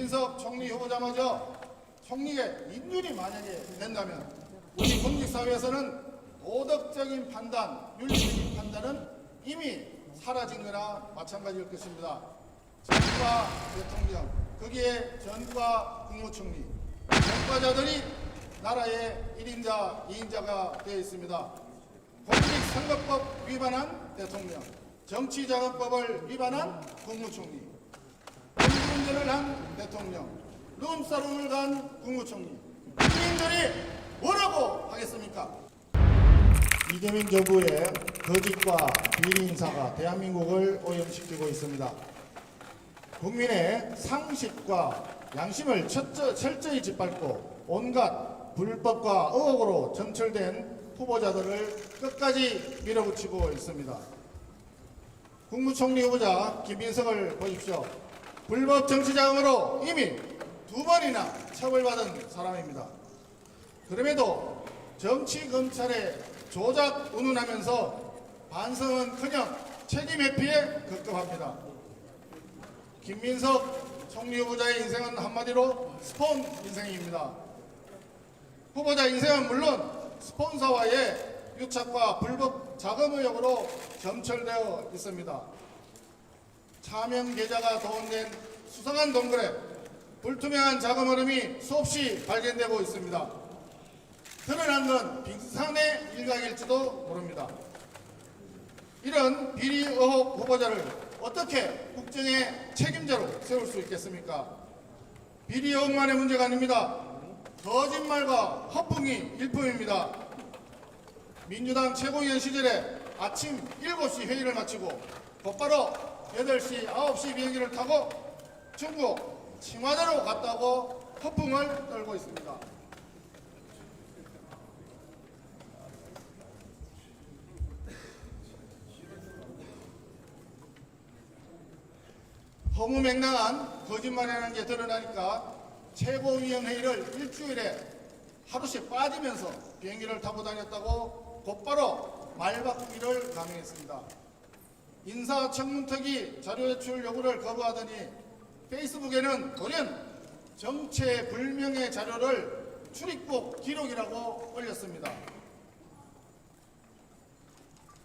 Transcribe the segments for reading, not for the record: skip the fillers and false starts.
김민석 총리 후보자마저 총리의 인준이 만약에 된다면 우리 국립사회에서는 도덕적인 판단, 윤리적인 판단은 이미 사라진 거나 마찬가지일 것입니다. 정부와 대통령, 거기에 전과 국무총리, 전과자들이 나라의 1인자, 2인자가 되어 있습니다. 공직선거법 위반한 대통령, 정치자금법을 위반한 국무총리, 공직운전을 한 대통령, 룸사롱을 간 국무총리, 국민들이 뭐라고 하겠습니까? 이재명 정부의 거짓과 비리 인사가 대한민국을 오염시키고 있습니다. 국민의 상식과 양심을 철저히 짓밟고 온갖 불법과 의혹으로 점철된 후보자들을 끝까지 밀어붙이고 있습니다. 국무총리 후보자 김민석을 보십시오. 불법 정치자금으로 이미 2번이나 처벌받은 사람입니다. 그럼에도 정치검찰에 조작 운운하면서 반성은커녕 책임 회피에 급급합니다. 김민석 총리 후보자의 인생은 한마디로 스폰 인생입니다. 후보자 인생은 물론 스폰서와의 유착과 불법 자금 의혹으로 점철되어 있습니다. 차명 계좌가 동원된 수상한 동거래, 불투명한 자금 흐름이 수없이 발견되고 있습니다. 드러난 건 빙산의 일각일지도 모릅니다. 이런 비리 의혹 후보자를 어떻게 국정의 책임자로 세울 수 있겠습니까? 비리 의혹만의 문제가 아닙니다. 거짓말과 허풍이 일품입니다. 민주당 최고위원 시절에 아침 7시 회의를 마치고 곧바로 8시, 9시 비행기를 타고 중국 청와대로 갔다고 허풍을 떨고 있습니다. 허무맹랑한 거짓말이라는 게 드러나니까 최고위원회의를 일주일에 하루씩 빠지면서 비행기를 타고 다녔다고 곧바로 말 바꾸기를 강행했습니다. 인사청문특위 자료제출 요구를 거부하더니 페이스북에는 돌연 정체불명의 자료를 출입국 기록이라고 올렸습니다.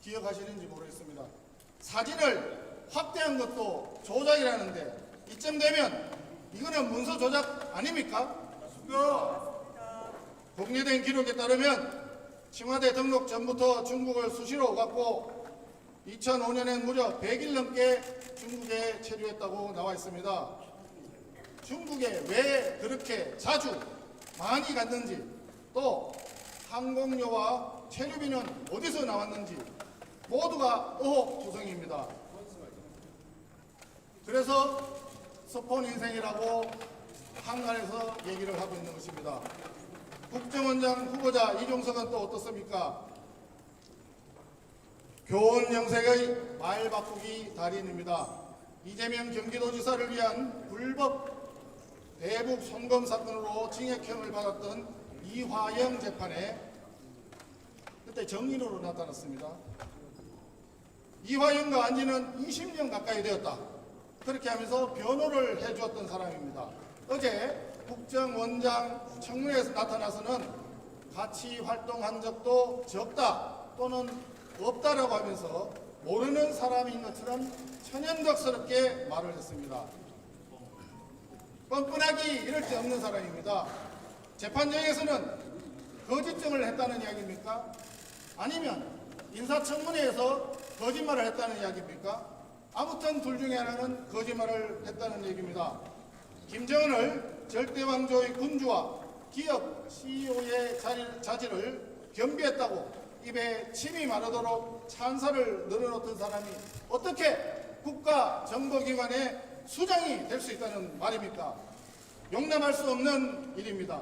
기억하시는지 모르겠습니다. 사진을 확대한 것도 조작이라는데 이쯤 되면 이거는 문서 조작 아닙니까? 공개된 기록에 따르면 청와대 등록 전부터 중국을 수시로 갔고 2005년엔 무려 100일 넘게 중국에 체류했다고 나와 있습니다. 중국에 왜 그렇게 자주 많이 갔는지, 또 항공료와 체류비는 어디서 나왔는지 모두가 의혹 조성입니다. 그래서 스폰 인생이라고 한간에서 얘기를 하고 있는 것입니다. 국정원장 후보자 이종석은 또 어떻습니까? 교원 영색의 말 바꾸기 달인입니다. 이재명 경기도지사를 위한 불법 대북 송금 사건으로 징역형을 받았던 이화영 재판에 그때 정인으로 나타났습니다. 이화영과 안지는 20년 가까이 되었다. 그렇게 하면서 변호를 해주었던 사람입니다. 어제 국정원장 청문회에서 나타나서는 같이 활동한 적도 적다 또는 없다라고 하면서 모르는 사람인 것처럼 천연덕스럽게 말을 했습니다. 뻔뻔하기 이럴 데 없는 사람입니다. 재판정에서는 거짓증을 했다는 이야기입니까? 아니면 인사청문회에서 거짓말을 했다는 이야기입니까? 아무튼 둘 중에 하나는 거짓말을 했다는 얘기입니다. 김정은을 절대왕조의 군주와 기업 CEO의 자질을 겸비했다고 입에 침이 마르도록 찬사를 늘어놓던 사람이 어떻게 국가정보기관의 수장이 될 수 있다는 말입니까? 용납할 수 없는 일입니다.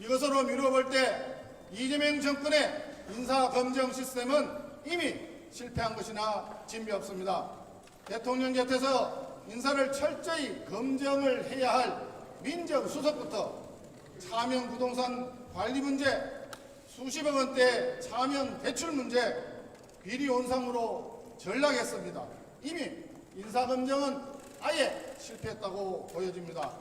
이것으로 미루어볼 때 이재명 정권의 인사검증 시스템은 이미 실패한 것이나 진비 없습니다. 대통령 곁에서 인사를 철저히 검증을 해야 할 민정수석부터 차명 부동산 관리 문제, 수십억 원대 차명 대출 문제, 비리 온상으로 전락했습니다. 이미 인사검증은 아예 실패했다고 보여집니다.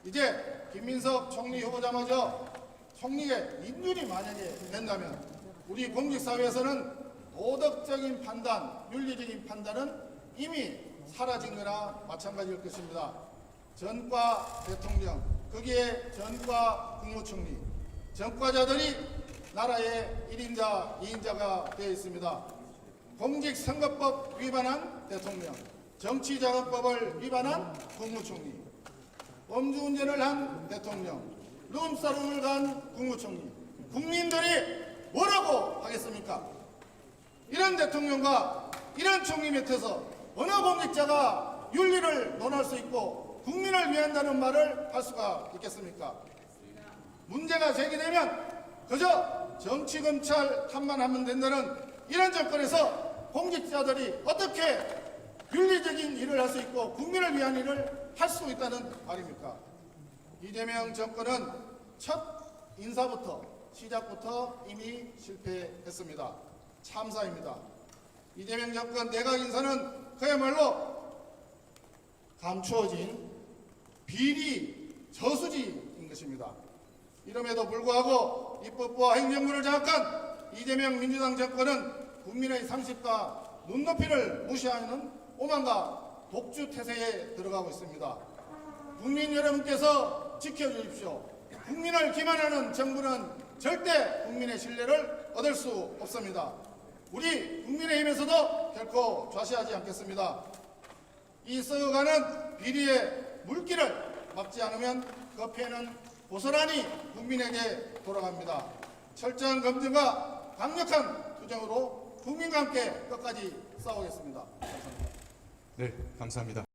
이제 김민석 총리 후보자마저 총리의 인준이 만약에 된다면 우리 공직사회에서는 도덕적인 판단, 윤리적인 판단은 이미 사라진 거나 마찬가지일 것입니다. 전과 대통령, 거기에 전과 국무총리, 전과자들이 나라의 1인자, 2인자가 되어 있습니다. 공직선거법 위반한 대통령, 정치자금법을 위반한 국무총리, 음주운전을 한 대통령, 룸사롱을 간 국무총리, 국민들이 뭐라고 하겠습니까? 이런 대통령과 이런 총리 밑에서 어느 공직자가 윤리를 논할 수 있고 국민을 위한다는 말을 할 수가 있겠습니까? 문제가 제기되면 그저 정치검찰 탓만 하면 된다는 이런 정권에서 공직자들이 어떻게 윤리적인 일을 할 수 있고 국민을 위한 일을 할 수 있다는 말입니까? 이재명 정권은 첫 인사부터 시작부터 이미 실패했습니다. 참사입니다. 이재명 정권 내각 인사는 그야말로 감추어진 비리 저수지인 것입니다. 이름에도 불구하고 입법부와 행정부를 장악한 이재명 민주당 정권은 국민의 상식과 눈높이를 무시하는 오만과 독주 태세에 들어가고 있습니다. 국민 여러분께서 지켜주십시오. 국민을 기만하는 정부는 절대 국민의 신뢰를 얻을 수 없습니다. 우리 국민의힘에서도 결코 좌시하지 않겠습니다. 이 썩어가는 비리의 물길을 막지 않으면 그 피해는 고스란히 국민에게 돌아갑니다. 철저한 검증과 강력한 투쟁으로 국민과 함께 끝까지 싸우겠습니다. 감사합니다. 네, 감사합니다.